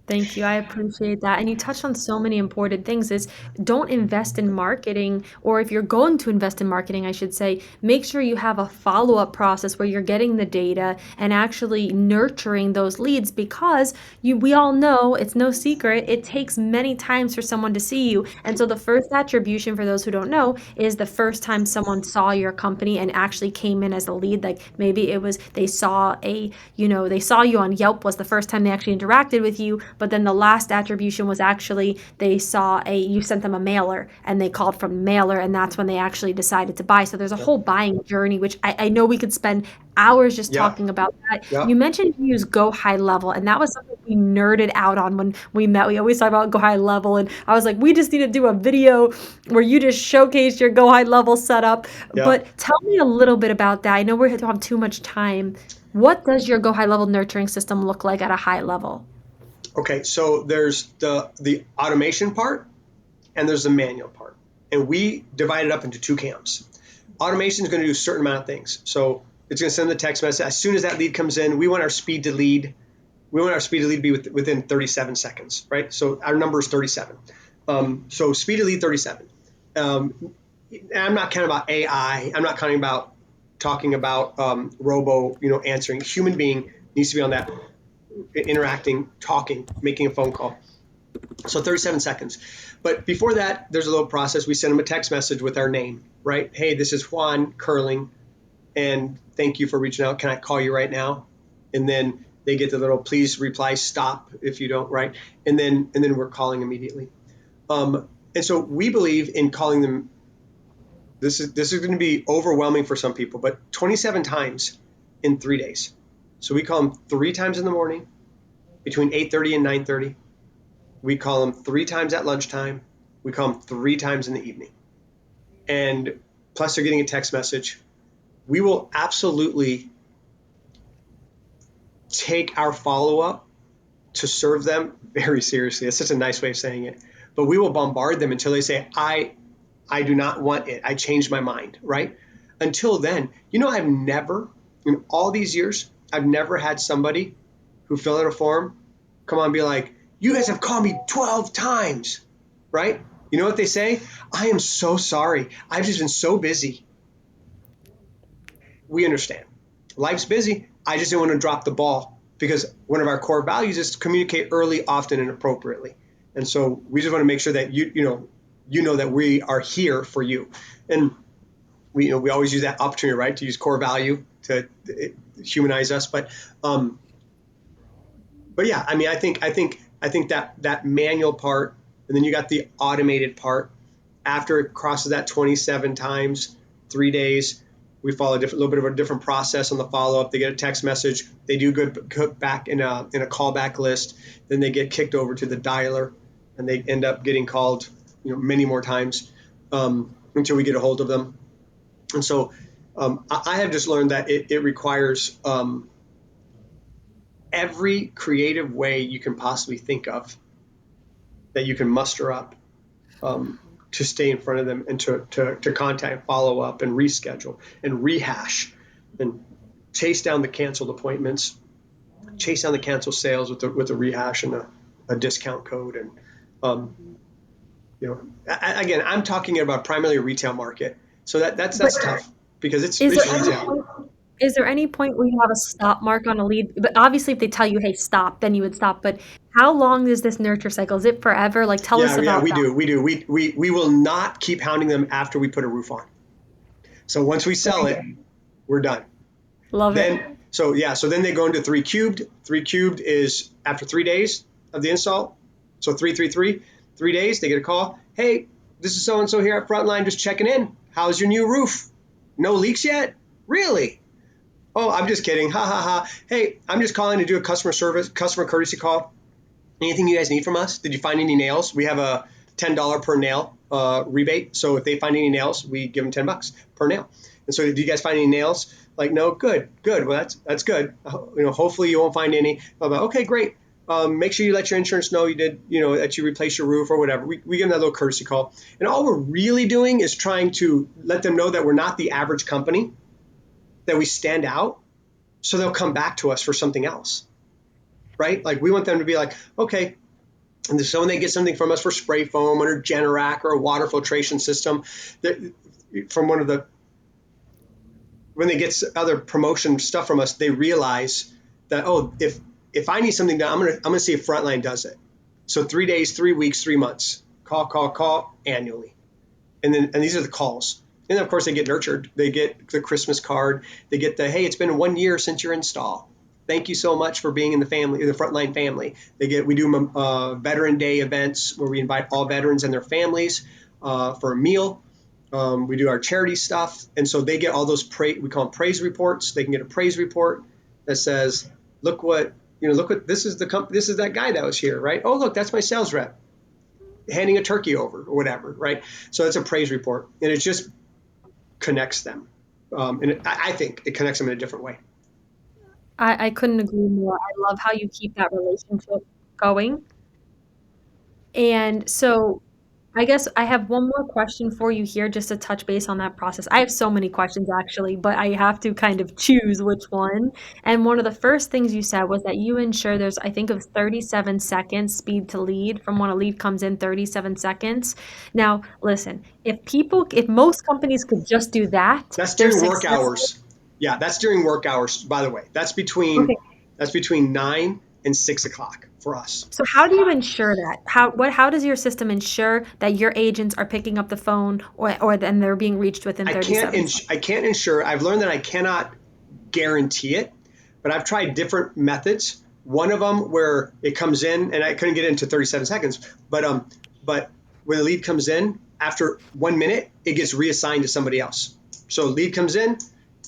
Thank you. I appreciate that. And you touched on so many important things is don't invest in marketing, or if you're going to invest in marketing, I should say, make sure you have a follow-up process where you're getting the data and actually nurturing those leads because we all know it's no secret. It takes many times for someone to see you. And so the first attribution for those who don't know is the first time someone saw your company and actually came in as a lead. Like maybe it was they saw you on Yelp was the first time they actually interacted with you. but then the last attribution was actually they saw you sent them a mailer and they called from the mailer, and that's when they actually decided to buy. So there's a Yep. whole buying journey, which I know we could spend hours just Yep. talking about that. You Yep. mentioned you use Go High Level, and that was something we nerded out on when we met. We always talk about Go High Level, and I was like, we just need to do a video where you just showcase your Go High Level setup. Yep. But tell me a little bit about that. I know we don't have too much time. What does your Go High Level nurturing system look like at a high level? Okay. So there's the automation part and there's the manual part. And we divide it up into two camps. Automation is going to do a certain amount of things. So it's going to send the text message. As soon as that lead comes in, we want our speed to lead. We want our speed to lead to be within 37 seconds, right? So our number is 37. So speed to lead 37. And I'm not counting about AI. I'm not talking about robo, answering. Human being needs to be on that, interacting, talking, making a phone call. So 37 seconds. But before that, there's a little process. We send them a text message with our name, right? Hey, this is Juan Curling, and thank you for reaching out. Can I call you right now? And then they get the little please reply stop if you don't, right? And then we're calling immediately. And so we believe in calling them. This is going to be overwhelming for some people, but 27 times in 3 days. So we call them 3 times in the morning, between 8:30 and 9:30. We call them 3 times at lunchtime. We call them 3 times in the evening. And plus they're getting a text message. We will absolutely take our follow-up to serve them very seriously. That's such a nice way of saying it. But we will bombard them until they say, I do not want it. I changed my mind, right? Until then, I've never, in all these years, I've never had somebody who filled out a form come on and be like, you guys have called me 12 times, right? You know what they say? I am so sorry. I've just been so busy. We understand. Life's busy. I just didn't want to drop the ball because one of our core values is to communicate early, often, and appropriately. And so we just want to make sure that you know that we are here for you. And we always use that opportunity, right, to use core value to humanize us. But yeah, I mean, I think that manual part, and then you got the automated part. After it crosses that 27 times, 3 days, we follow a little bit of a different process on the follow up. They get a text message, they do good back in a callback list, then they get kicked over to the dialer, and they end up getting called, many more times until we get a hold of them. And so I have just learned that it requires every creative way you can possibly think of that you can muster up to stay in front of them and to contact, follow up, and reschedule and rehash and chase down the canceled appointments, chase down the canceled sales with a rehash and a discount code. And again, I'm talking about primarily a retail market, so that's But tough because it's is there any retail. point is there any point where you have a stop mark on a lead? But obviously, if they tell you, "Hey, stop," then you would stop. But how long is this nurture cycle? Is it forever? Like, tell us Yeah, about we that. do. We will not keep hounding them after we put a roof on. So once we sell it, we're done. Love it. So then they go into 3 cubed. 3 cubed is after 3 days of the install. So 333, 3 days, they get a call. Hey, this is so and so here at Frontline, just checking in. How's your new roof? No leaks yet? Really? Oh, I'm just kidding. Ha ha ha. Hey, I'm just calling to do a customer courtesy call. Anything you guys need from us? Did you find any nails? We have a $10 per nail rebate. So if they find any nails, we give them $10 per nail. And so, do you guys find any nails? Like, no, good. Well, that's good. Hopefully you won't find any. I'm like, okay, great. Make sure you let your insurance know you did, that you replaced your roof or whatever. We give them that little courtesy call. And all we're really doing is trying to let them know that we're not the average company, that we stand out, so they'll come back to us for something else, right? Like, we want them to be like, okay. And so when they get something from us for spray foam or Generac or a water filtration system, from when they get other promotion stuff from us, they realize that, oh, if I need something done, I'm gonna see if Frontline does it. So 3 days, 3 weeks, 3 months, call annually, and these are the calls. And then, of course, they get nurtured. They get the Christmas card. They get the, hey, it's been 1 year since your install. Thank you so much for being in the family, the Frontline family. We do Veteran Day events where we invite all veterans and their families for a meal. We do our charity stuff, and so they get all those we call them praise reports. They can get a praise report that says, "Look what look what this is this is that guy that was here, right? Oh, look, that's my sales rep handing a turkey over or whatever, right?" So it's a praise report, and it just connects them, I think it connects them in a different way. I couldn't agree more. I love how you keep that relationship going. And so I guess I have one more question for you here just to touch base on that process. I have so many questions actually, but I have to kind of choose which one. And one of the first things you said was that you ensure there's, I think, of 37 seconds speed to lead from when a lead comes in, 37 seconds. Now, listen, if most companies could just do that, That's their during work success. hours. Yeah, that's during work hours. By the way, Okay. that's between 9 and 6 o'clock for us. So how do you ensure that? How does your system ensure that your agents are picking up the phone or then they're being reached within 37 seconds? I can't ensure. I've learned that I cannot guarantee it, but I've tried different methods. One of them where it comes in, and I couldn't get into 37 seconds, but when the lead comes in after 1 minute, it gets reassigned to somebody else. So lead comes in,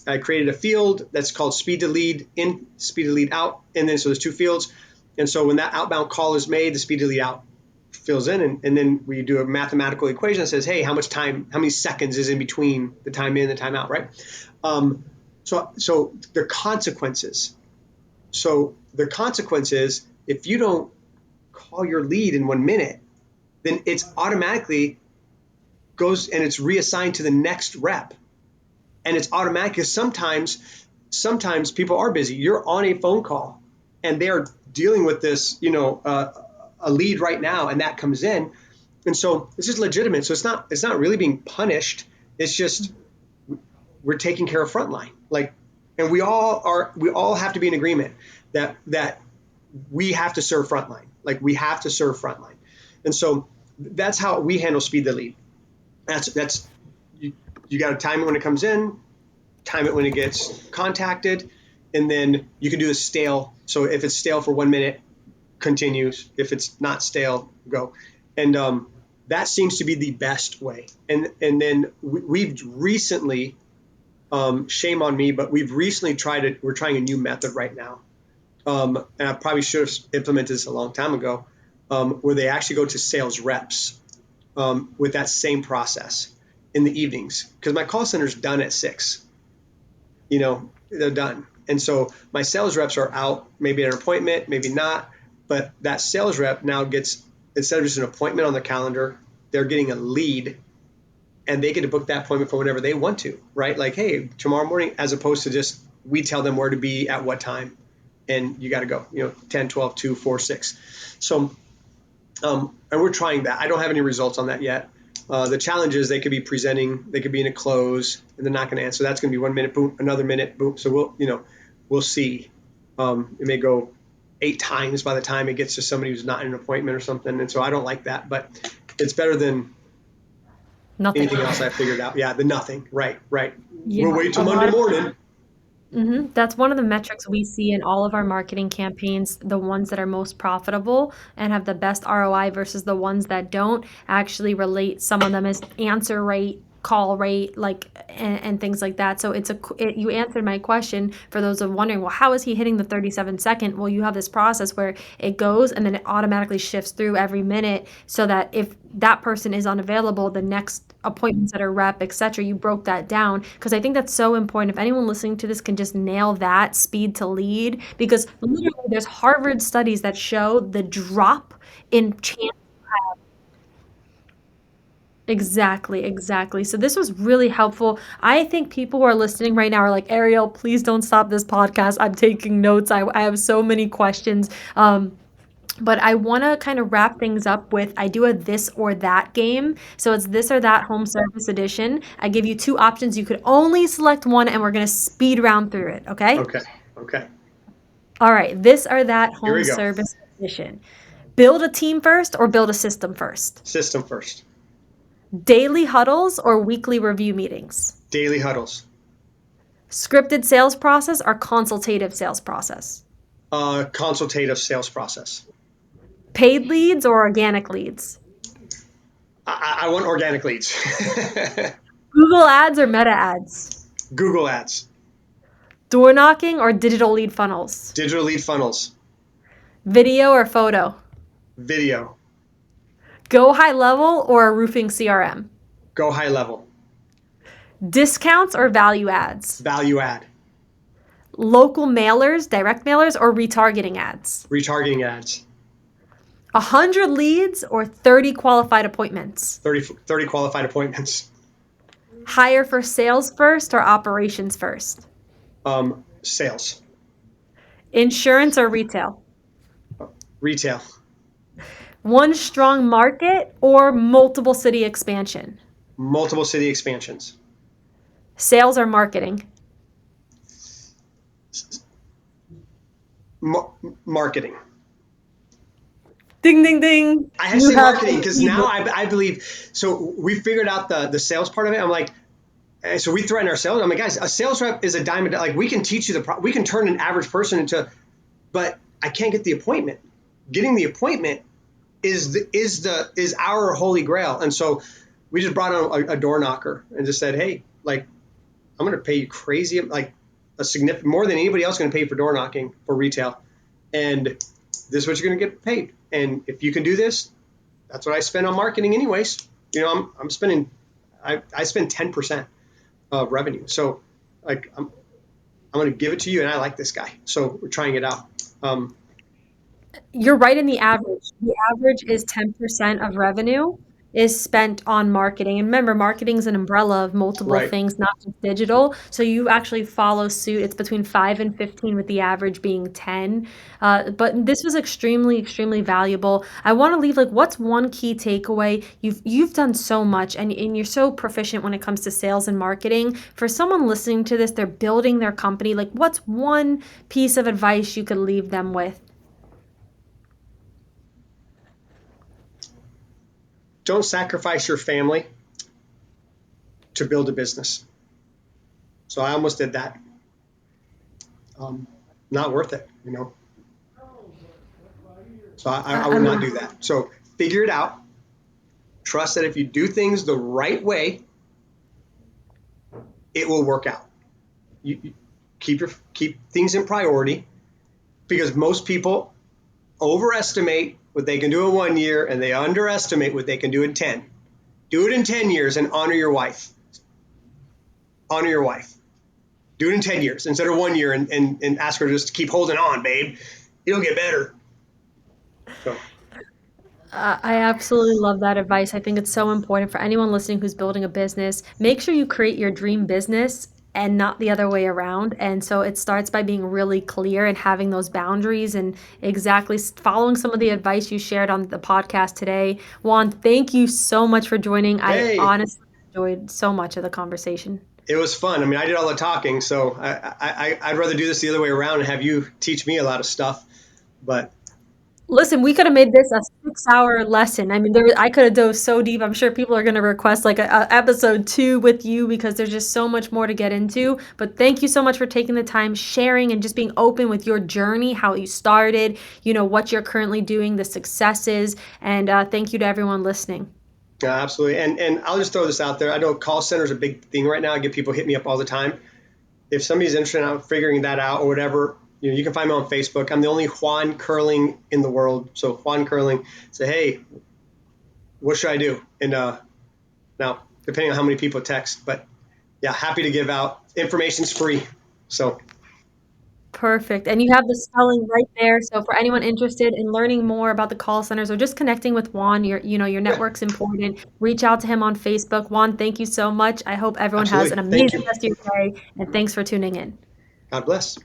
I created a field that's called speed to lead in, speed to lead out, and then so there's two fields. And so when that outbound call is made, the speed to lead out fills in, and then we do a mathematical equation that says, hey, how many seconds is in between the time in and the time out, right? So the consequences. So the consequence is if you don't call your lead in 1 minute, then it's automatically goes and it's reassigned to the next rep. And it's automatic because sometimes people are busy. You're on a phone call and they're dealing with this, a lead right now, and that comes in. And so this is legitimate. So it's not really being punished. It's just we're taking care of frontline. And we all have to be in agreement that we have to serve frontline. Like we have to serve frontline. And so that's how we handle speed to lead. That's you got to time it when it comes in, time it when it gets contacted, and then you can do a stale. So if it's stale for 1 minute, continues. If it's not stale, go. And that seems to be the best way. And then we've recently, shame on me, but we've recently we're trying a new method right now. And I probably should have implemented this a long time ago, where they actually go to sales reps with that same process in the evenings. Because my call center is done at 6. They're done. And so my sales reps are out, maybe at an appointment, maybe not. But that sales rep now gets, instead of just an appointment on the calendar, they're getting a lead, and they get to book that appointment for whenever they want to, right? Like, hey, tomorrow morning, as opposed to just we tell them where to be at what time, and you got to go, 10, 12, 2, 4, 6. So, and we're trying that. I don't have any results on that yet. The challenge is they could be presenting, they could be in a close, and they're not going to answer. That's going to be 1 minute, boom, another minute, boom. So we'll see. It may go 8 times by the time it gets to somebody who's not in an appointment or something. And so I don't like that, but it's better than Nothing. anything else I figured out. Yeah, the nothing. Right. Yeah, We'll wait a till lot Monday of morning. That's one of the metrics we see in all of our marketing campaigns. The ones that are most profitable and have the best ROI versus the ones that don't actually relate. Some of them is answer rate, call rate, and things like that. So you answered my question for those of wondering, well, how is he hitting the 37-second? Well, you have this process where it goes and then it automatically shifts through every minute so that if that person is unavailable, the next appointments at a rep, etc. You broke that down because I think that's so important. If anyone listening to this can just nail that speed to lead, because literally there's Harvard studies that show the drop in chance. Exactly. So this was really helpful. I think people who are listening right now are like, Arielle, please don't stop this podcast. I'm taking notes. I have so many questions. But I want to kind of wrap things up with I do a this or that game. So it's this or that home service edition. I give you two options. You could only select one, and we're going to speed round through it. Okay. Okay. All right. This or that Here home we go. service edition. Build a team first or build a system first? System first. Daily huddles or weekly review meetings? Daily huddles. Scripted sales process or consultative sales process? Consultative sales process. Paid leads or organic leads? I want organic leads. Google ads or meta ads? Google ads. Door knocking or digital lead funnels? Digital lead funnels. Video or photo? Video. Go high level or a roofing CRM? Go high level. Discounts or value ads? Value add. Local mailers, direct mailers, or retargeting ads? Retargeting ads. 100 leads or 30 qualified appointments? 30 qualified appointments. Hire for sales first or operations first? Sales. Insurance or retail? Retail. One strong market or multiple city expansion? Multiple city expansions. Sales or marketing? Marketing. Ding, ding, ding. I have to say marketing because now I believe, so we figured out the sales part of it. I'm like, so we threaten our sales. I'm like, guys, a sales rep is a diamond. Like we can teach you we can turn an average person into, but I can't get the appointment. Getting the appointment is our holy grail. And so we just brought on a door knocker and just said, hey, like, I'm going to pay you crazy, like a significant more than anybody else going to pay for door knocking for retail. And this is what you're going to get paid. And if you can do this, that's what I spend on marketing anyways. You know, I'm spending, I spend 10% of revenue. So like, I'm going to give it to you. And I like this guy. So we're trying it out. You're right in the average. The average is 10% of revenue is spent on marketing. And remember, marketing is an umbrella of multiple Right. things, not just digital. So you actually follow suit. It's between 5 and 15, with the average being 10. But this was extremely, extremely valuable. I want to leave, like, what's one key takeaway? You've done so much, and you're so proficient when it comes to sales and marketing. For someone listening to this, they're building their company. Like, what's one piece of advice you could leave them with? Don't sacrifice your family to build a business. So I almost did that. Not worth it, you know. So I would not do that. So figure it out. Trust that if you do things the right way, it will work out. You keep things in priority, because most people overestimate what they can do in 1 year and they underestimate what they can do in 10. Do it in 10 years and honor your wife. Honor your wife. Do it in 10 years instead of 1 year and ask her just to keep holding on, babe. It'll get better. So. I absolutely love that advice. I think it's so important for anyone listening who's building a business. Make sure you create your dream business and not the other way around. And so it starts by being really clear and having those boundaries and exactly following some of the advice you shared on the podcast today. Juan, thank you so much for joining. I Hey, honestly enjoyed so much of the conversation. it was fun. I mean, I did all the talking, so I'd rather do this the other way around and have you teach me a lot of stuff. But Listen, we could have made this a 6-hour lesson. I mean, I could have dove so deep. I'm sure people are going to request like a episode 2 with you, because there's just so much more to get into. But thank you so much for taking the time, sharing, and just being open with your journey, how you started, what you're currently doing, the successes, and thank you to everyone listening. absolutely. And I'll just throw this out there. I know call center is a big thing right now. I get people hit me up all the time. If somebody's interested in figuring that out or whatever, you can find me on Facebook. I'm the only Juan Curling in the world. So Juan Curling, say, hey, what should I do? And now, depending on how many people text, but yeah, happy to give out. Information's free. So Perfect. And you have the spelling right there. So for anyone interested in learning more about the call centers or just connecting with Juan, your yeah, network's important. Reach out to him on Facebook. Juan, thank you so much. I hope everyone has an absolutely. Thank amazing you. rest of your day, and thanks for tuning in. God bless.